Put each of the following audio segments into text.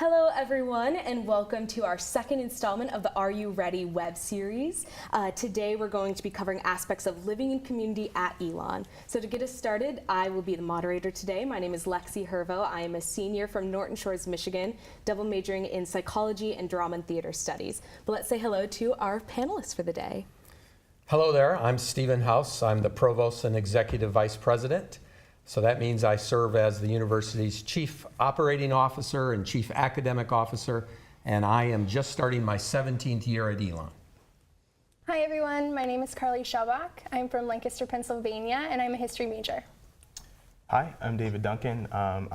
Hello everyone, and welcome to our second installment of the Are You Ready web series. Today we're going to be covering aspects of living in community at Elon. So to get us started, I will be the moderator today. My name is Lexi Hervo. I am a senior from Norton Shores, Michigan, double majoring in psychology and drama and theater studies. But let's say hello to our panelists for the day. Hello there, I'm Stephen House. I'm the Provost and Executive Vice President. So that means I serve as the university's Chief Operating Officer and Chief Academic Officer, and I am just starting my 17th year at Elon. Hi everyone, my name is Carly Schabach. I'm from Lancaster, Pennsylvania, and I'm a history major. Hi, I'm David Duncan. I'm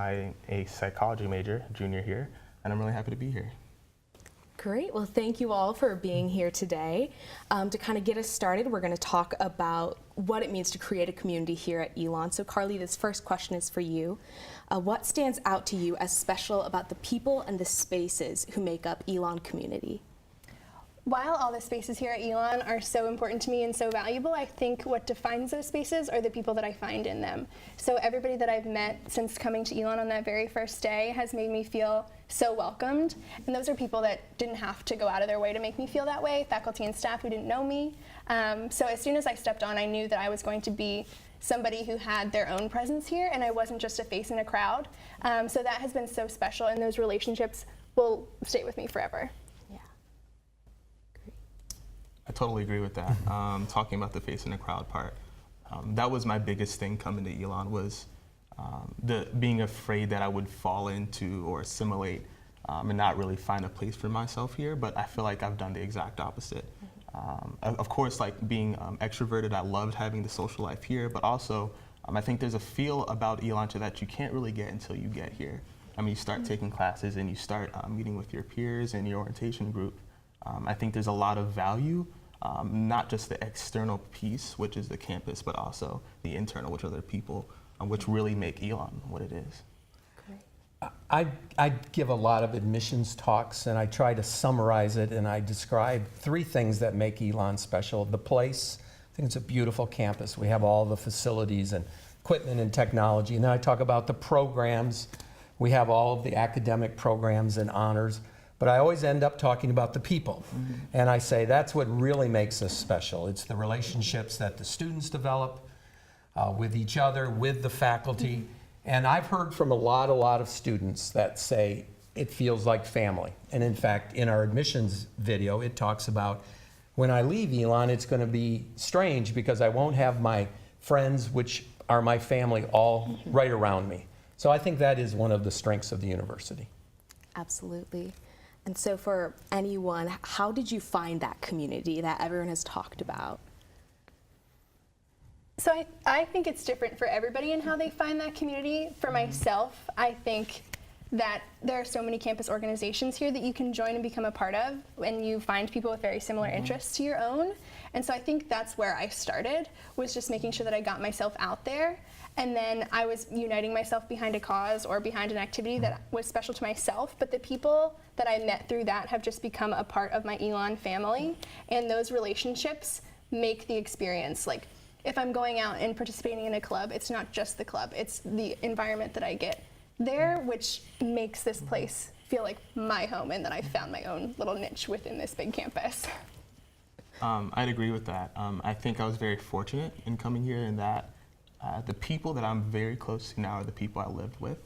a psychology major, junior here, and I'm really happy to be here. Great. Well, thank you all for being here today. To kind of get us started, we're going to talk about what it means to create a community here at Elon. So Carly, this first question is for you. What stands out to you as special about the people and the spaces who make up Elon community? While all the spaces here at Elon are so important to me and so valuable, I think what defines those spaces are the people that I find in them. So everybody that I've met since coming to Elon on that very first day has made me feel so welcomed. And those are people that didn't have to go out of their way to make me feel that way, faculty and staff who didn't know me. So as soon as I stepped on, I knew that I was going to be somebody who had their own presence here, and I wasn't just a face in a crowd. So that has been so special, and those relationships will stay with me forever. I totally agree with that. Talking about the face in the crowd part, that was my biggest thing coming to Elon, was the being afraid that I would fall into or assimilate and not really find a place for myself here. But I feel like I've done the exact opposite. Of course, like being extroverted, I loved having the social life here, but also I think there's a feel about Elon that you can't really get until you get here. I mean, you start taking classes and you start meeting with your peers and your orientation group. I think there's a lot of value, not just the external piece, which is the campus, but also the internal, which are the people, which really make Elon what it is. I give a lot of admissions talks, and I try to summarize it, and I describe three things that make Elon special. The place, I think it's a beautiful campus. We have all the facilities and equipment and technology. And then I talk about the programs. We have all of the academic programs and honors. But I always end up talking about the people. And I say that's what really makes us special. It's the relationships that the students develop with each other, with the faculty. And I've heard from a lot of students that say it feels like family. And in fact, in our admissions video, it talks about when I leave Elon, it's going to be strange because I won't have my friends, which are my family, all right around me. So I think that is one of the strengths of the university. Absolutely. And so for anyone, how did you find that community that everyone has talked about? So I think it's different for everybody in how they find that community. For myself, I think that there are so many campus organizations here that you can join and become a part of, and you find people with very similar interests to your own. And so I think that's where I started, was just making sure that I got myself out there. And then I was uniting myself behind a cause or behind an activity that was special to myself. But the people that I met through that have just become a part of my Elon family. And those relationships make the experience, like, if I'm going out and participating in a club, it's not just the club, it's the environment that I get there, which makes this place feel like my home, and that I found my own little niche within this big campus. I'd agree with that. I think I was very fortunate in coming here in that the people that I'm very close to now are the people I lived with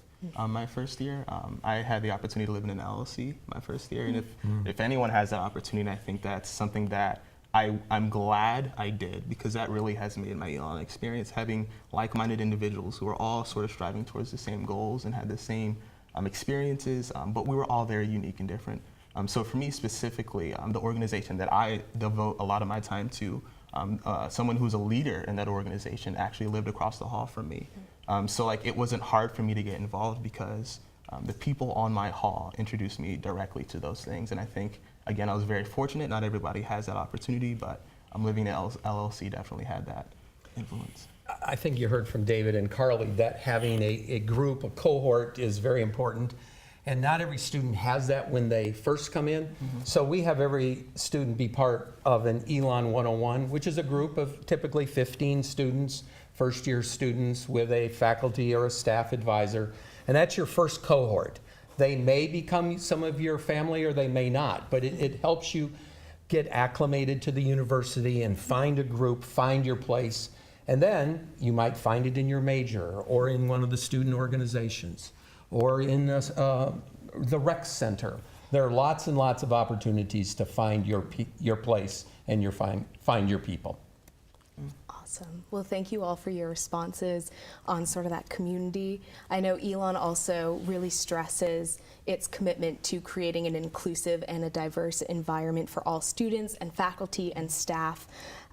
my first year. I had the opportunity to live in an LLC my first year, and if anyone has that opportunity, I think that's something that I'm glad I did, because that really has made my Elon experience, having like-minded individuals who are all sort of striving towards the same goals and had the same experiences, but we were all very unique and different. So for me specifically, the organization that I devote a lot of my time to, someone who's a leader in that organization actually lived across the hall from me. So like it wasn't hard for me to get involved, because the people on my hall introduced me directly to those things. And I think, again, I was very fortunate. Not everybody has that opportunity, but living in LLC definitely had that influence. I think you heard from David and Carly that having a group, a cohort, is very important. And not every student has that when they first come in. So we have every student be part of an Elon 101, which is a group of typically 15 students, first-year students with a faculty or a staff advisor. And that's your first cohort. They may become some of your family or they may not, but it helps you get acclimated to the university and find a group, find your place, and then you might find it in your major or in one of the student organizations or in the rec center. There are lots and lots of opportunities to find your place and find your people. Awesome. Well, thank you all for your responses on sort of that community. I know Elon also really stresses its commitment to creating an inclusive and a diverse environment for all students and faculty and staff.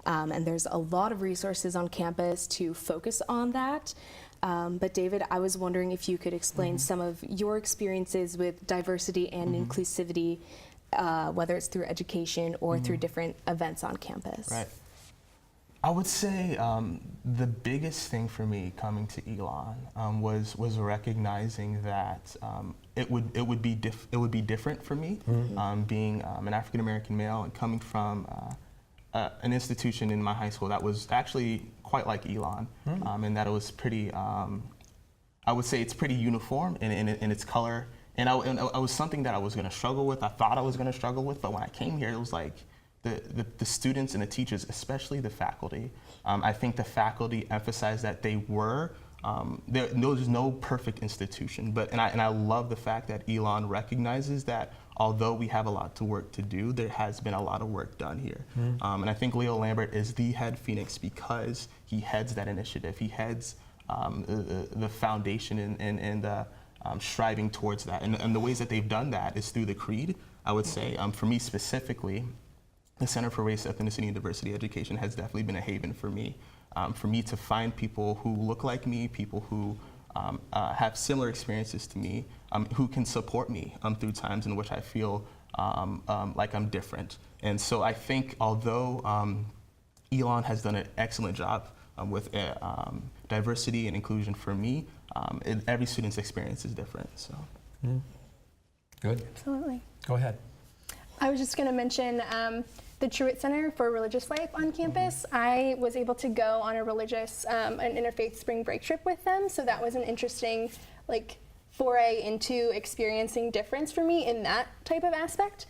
And there's a lot of resources on campus to focus on that. But David, I was wondering if you could explain some of your experiences with diversity and inclusivity, whether it's through education or through different events on campus. Right. I would say the biggest thing for me coming to Elon was recognizing that it would be different for me, being an African American male and coming from an institution in my high school that was actually quite like Elon, and that it was pretty. I would say it's pretty uniform in its color, and it was something that I was going to struggle with. I thought I was going to struggle with, but when I came here, it was like. The students and the teachers, especially the faculty, I think the faculty emphasized that they were, there's no perfect institution, and I love the fact that Elon recognizes that although we have a lot to work to do, there has been a lot of work done here. And I think Leo Lambert is the head Phoenix because he heads that initiative. He heads the foundation and striving towards that. And the ways that they've done that is through the creed, I would say. For me specifically, the Center for Race, Ethnicity, and Diversity Education has definitely been a haven for me to find people who look like me, people who have similar experiences to me, who can support me through times in which I feel like I'm different. And so I think although Elon has done an excellent job with diversity and inclusion for me, every student's experience is different. So. Good. Absolutely. Go ahead. I was just going to mention the Truett Center for Religious Life on campus. I was able to go on a religious, an interfaith spring break trip with them, so that was an interesting foray into experiencing difference for me in that type of aspect.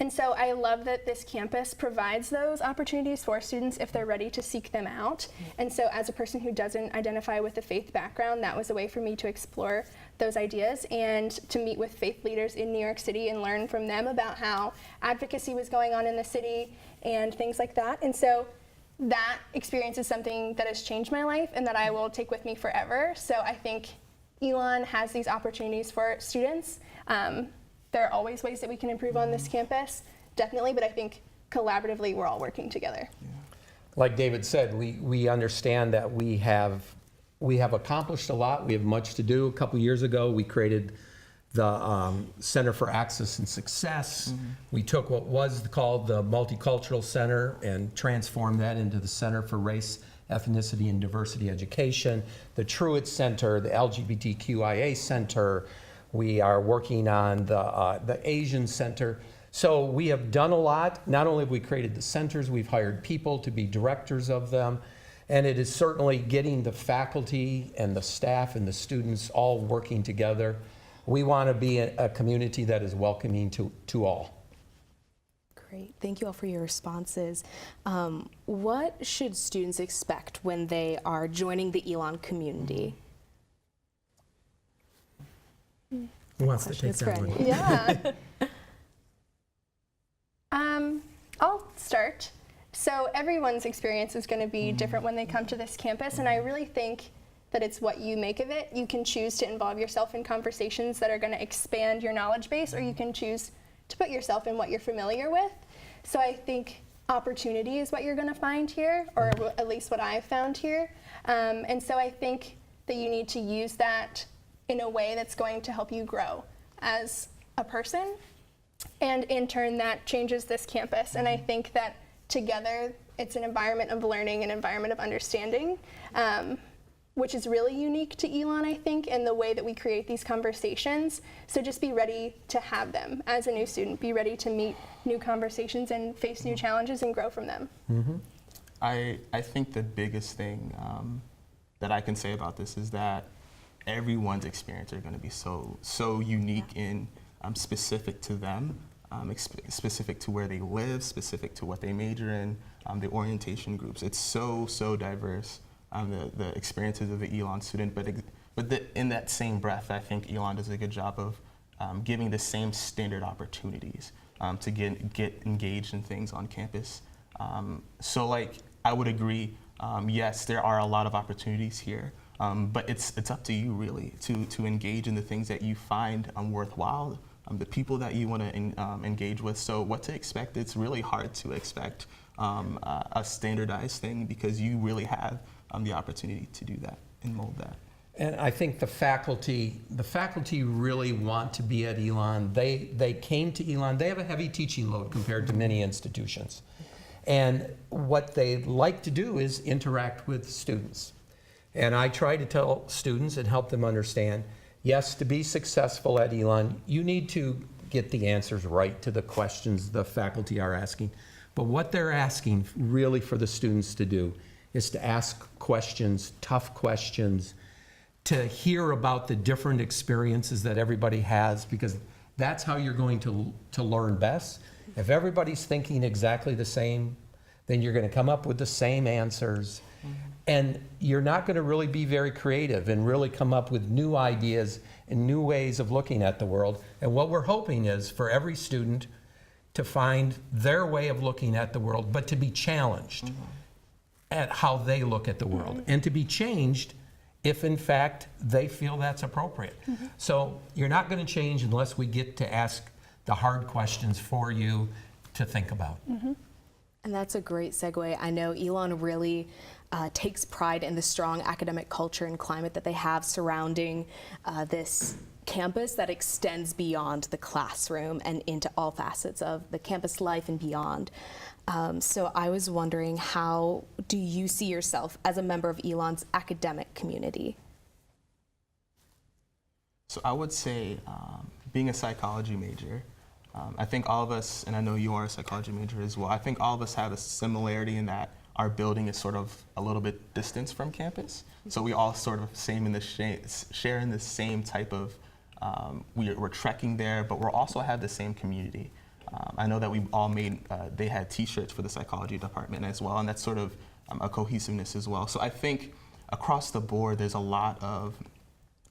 And so I love that this campus provides those opportunities for students if they're ready to seek them out. And so as a person who doesn't identify with a faith background, that was a way for me to explore those ideas and to meet with faith leaders in New York City and learn from them about how advocacy was going on in the city and things like that. And so that experience is something that has changed my life and that I will take with me forever. So I think Elon has these opportunities for students. There are always ways that we can improve on this campus, definitely, but I think collaboratively we're all working together. Yeah. Like David said, we understand that we have accomplished a lot. We have much to do. A couple years ago, we created the Center for Access and Success. We took what was called the Multicultural Center and transformed that into the Center for Race, Ethnicity, and Diversity Education, the Truett Center, the LGBTQIA Center. We are working on the Asian Center. So we have done a lot. Not only have we created the centers, we've hired people to be directors of them. And it is certainly getting the faculty and the staff and the students all working together. We want to be a community that is welcoming to all. Great. Thank you all for your responses. What should students expect when they are joining the Elon community? Who wants to take that one? Yeah. I'll start. So everyone's experience is going to be different when they come to this campus, and I really think that it's what you make of it. You can choose to involve yourself in conversations that are going to expand your knowledge base, or you can choose to put yourself in what you're familiar with. So I think opportunity is what you're going to find here, or at least what I've found here. And so I think that you need to use that in a way that's going to help you grow as a person, and in turn that changes this campus. And I think that together it's an environment of learning, an environment of understanding, which is really unique to Elon, I think, and the way that we create these conversations. So just be ready to have them as a new student. Be ready to meet new conversations and face new challenges and grow from them. I think the biggest thing that I can say about this is that everyone's experience are going to be so unique and specific to them, specific to where they live, specific to what they major in, the orientation groups. It's so diverse, the experiences of the Elon student, but in that same breath, I think Elon does a good job of giving the same standard opportunities to get engaged in things on campus. So like, I would agree, yes, there are a lot of opportunities here, but it's up to you really to engage in the things that you find worthwhile, the people that you want to engage with. So what to expect, it's really hard to expect a standardized thing because you really have the opportunity to do that and mold that. And I think the faculty really want to be at Elon. They came to Elon. They have a heavy teaching load compared to many institutions. And what they like to do is interact with students. And I try to tell students and help them understand, yes, to be successful at Elon, you need to get the answers right to the questions the faculty are asking. But what they're asking really for the students to do is to ask questions, tough questions, to hear about the different experiences that everybody has, because that's how you're going to learn best. If everybody's thinking exactly the same, then you're going to come up with the same answers. And you're not going to really be very creative and really come up with new ideas and new ways of looking at the world. And what we're hoping is for every student to find their way of looking at the world, but to be challenged at how they look at the world, and to be changed if in fact they feel that's appropriate. So you're not going to change unless we get to ask the hard questions for you to think about. And that's a great segue. I know Elon really takes pride in the strong academic culture and climate that they have surrounding this campus that extends beyond the classroom and into all facets of the campus life and beyond. So I was wondering, how do you see yourself as a member of Elon's academic community? So I would say, being a psychology major, I think all of us, and I know you are a psychology major as well, I think all of us have a similarity in that our building is sort of a little bit distanced from campus. So we all sort of share in the same type of, we're trekking there, but we also have the same community. I know that we all made, they had t-shirts for the psychology department as well, and that's sort of a cohesiveness as well. So I think across the board, there's a lot of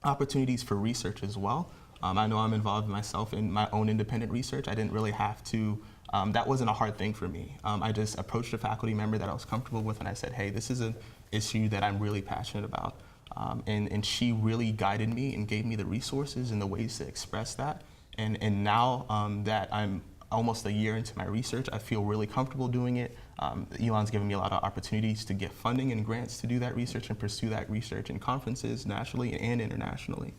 opportunities for research as well. I know I'm involved myself in my own independent research. I didn't really have to, that wasn't a hard thing for me. I just approached a faculty member that I was comfortable with and I said, hey, this is an issue that I'm really passionate about. And she really guided me and gave me the resources and the ways to express that. And now that I'm almost a year into my research, I feel really comfortable doing it. Elon's given me a lot of opportunities to get funding and grants to do that research and pursue that research in conferences nationally and internationally.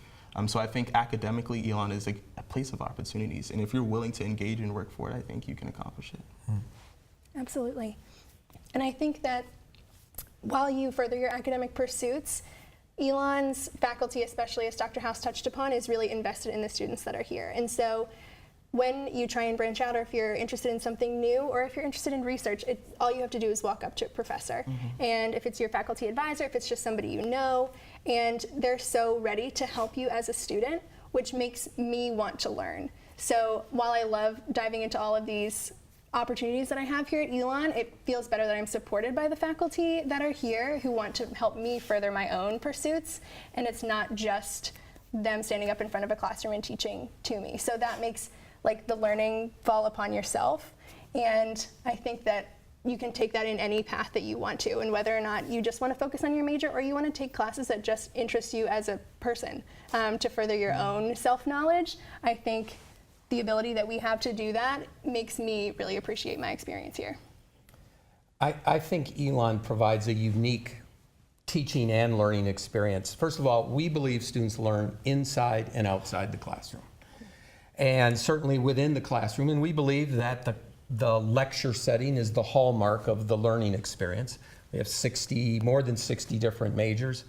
So I think academically, Elon is a place of opportunities. And if you're willing to engage and work for it, I think you can accomplish it. Absolutely. And I think that while you further your academic pursuits, Elon's faculty, especially as Dr. House touched upon, is really invested in the students that are here. And so when you try and branch out, or if you're interested in something new, or if you're interested in research, all you have to do is walk up to a professor. And if it's your faculty advisor, if it's just somebody you know, and they're so ready to help you as a student, which makes me want to learn. So while I love diving into all of these opportunities that I have here at Elon, it feels better that I'm supported by the faculty that are here who want to help me further my own pursuits, and it's not just them standing up in front of a classroom and teaching to me. So that makes like the learning fall upon yourself, and I think that you can take that in any path that you want to, and whether or not you just want to focus on your major or you want to take classes that just interest you as a person to further your own self-knowledge. I think the ability that we have to do that makes me really appreciate my experience here. I think Elon provides a unique teaching and learning experience. First of all, we believe students learn inside and outside the classroom, and certainly within the classroom, and we believe that the lecture setting is the hallmark of the learning experience. We have more than 60 different majors,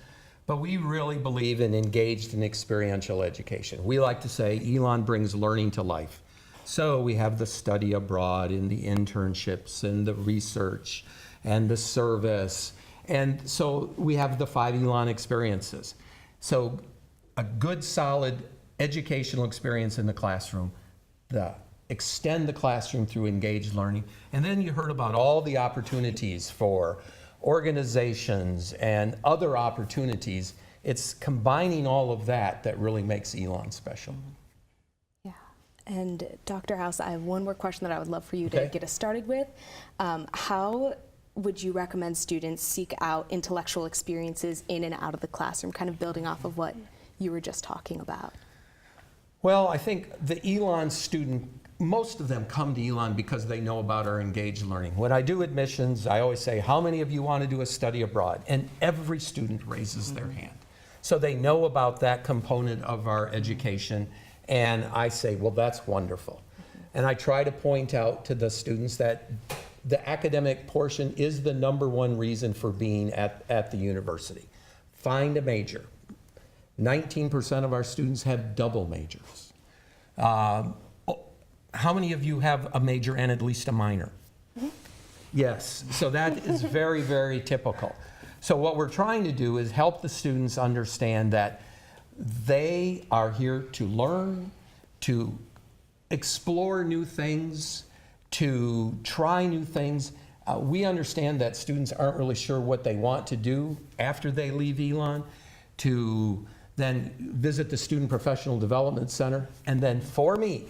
but we really believe in engaged and experiential education. We like to say Elon brings learning to life. So we have the study abroad and the internships and the research and the service. And so we have the 5 Elon experiences. So a good, solid educational experience in the classroom, extend the classroom through engaged learning, and then you heard about all the opportunities for organizations and other opportunities. It's combining all of that really makes Elon special. Yeah. And Dr. House, I have one more question that I would love for you to get us started with. How would you recommend students seek out intellectual experiences in and out of the classroom, kind of building off of what you were just talking about? Well, I think the Elon student, most of them come to Elon because they know about our engaged learning. When I do admissions, I always say, how many of you want to do a study abroad? And every student raises their hand. So they know about that component of our education, and I say, well, that's wonderful. And I try to point out to the students that the academic portion is the #1 reason for being at the university. Find a major. 19% of our students have double majors. How many of you have a major and at least a minor? Yes, so that is very, very typical. So what we're trying to do is help the students understand that they are here to learn, to explore new things, to try new things. We understand that students aren't really sure what they want to do after they leave Elon, to then visit the Student Professional Development Center. And then for me,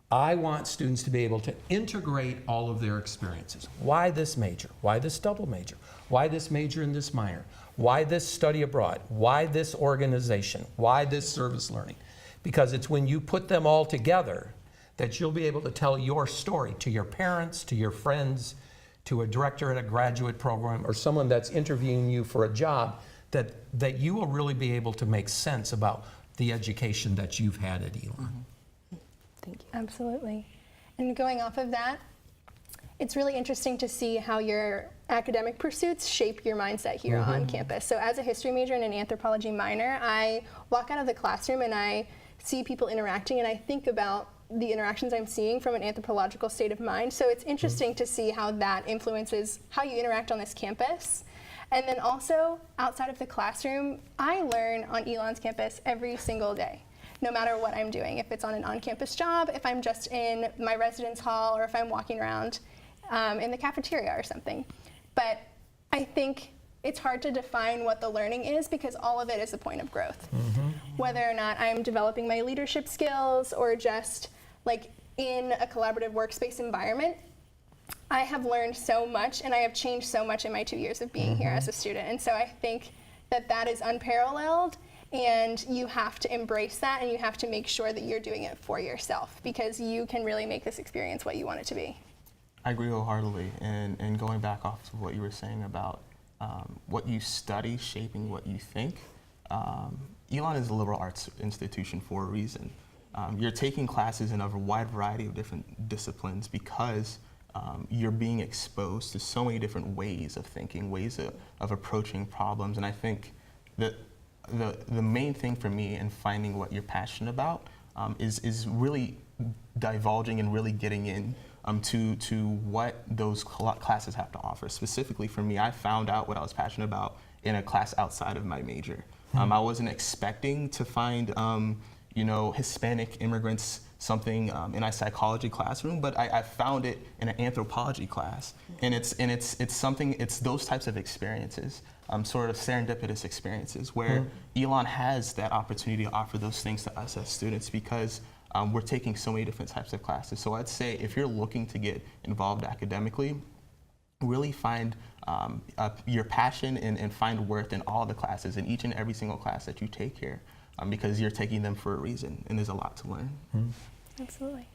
I want students to be able to integrate all of their experiences. Why this major? Why this double major? Why this major and this minor? Why this study abroad? Why this organization? Why this service learning? Because it's when you put them all together that you'll be able to tell your story to your parents, to your friends, to a director at a graduate program, or someone that's interviewing you for a job, that you will really be able to make sense about the education that you've had at Elon. Thank you. Absolutely. And going off of that, it's really interesting to see how your academic pursuits shape your mindset here on campus. So as a history major and an anthropology minor, I walk out of the classroom and I see people interacting, and I think about the interactions I'm seeing from an anthropological state of mind. So it's interesting to see how that influences how you interact on this campus. And then also, outside of the classroom, I learn on Elon's campus every single day, no matter what I'm doing. If it's on an on-campus job, if I'm just in my residence hall, or if I'm walking around in the cafeteria or something. But I think it's hard to define what the learning is because all of it is a point of growth. Whether or not I'm developing my leadership skills or just like in a collaborative workspace environment, I have learned so much and I have changed so much in my 2 years of being here as a student. And so I think that that is unparalleled, and you have to embrace that, and you have to make sure that you're doing it for yourself because you can really make this experience what you want it to be. I agree wholeheartedly, and going back off of what you were saying about what you study shaping what you think, Elon is a liberal arts institution for a reason. You're taking classes in a wide variety of different disciplines because you're being exposed to so many different ways of thinking, ways of approaching problems, and I think that the main thing for me in finding what you're passionate about is really divulging and really getting in to what those classes have to offer. Specifically for me, I found out what I was passionate about in a class outside of my major. I wasn't expecting to find Hispanic immigrants something in a psychology classroom, but I found it in an anthropology class, and it's something. It's those types of experiences, sort of serendipitous experiences, where Elon has that opportunity to offer those things to us as students because we're taking so many different types of classes. So I'd say if you're looking to get involved academically, really find your passion and find worth in all the classes, in each and every single class that you take here. Because you're taking them for a reason, and there's a lot to learn. Absolutely.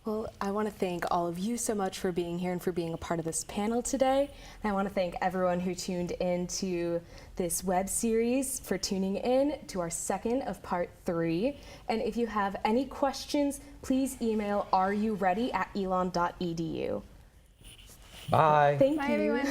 Well, I want to thank all of you so much for being here and for being a part of this panel today. And I want to thank everyone who tuned in to this web series for tuning in to our second of part 3. And if you have any questions, please email areyouready@elon.edu. Bye. Thank Bye, you. everyone.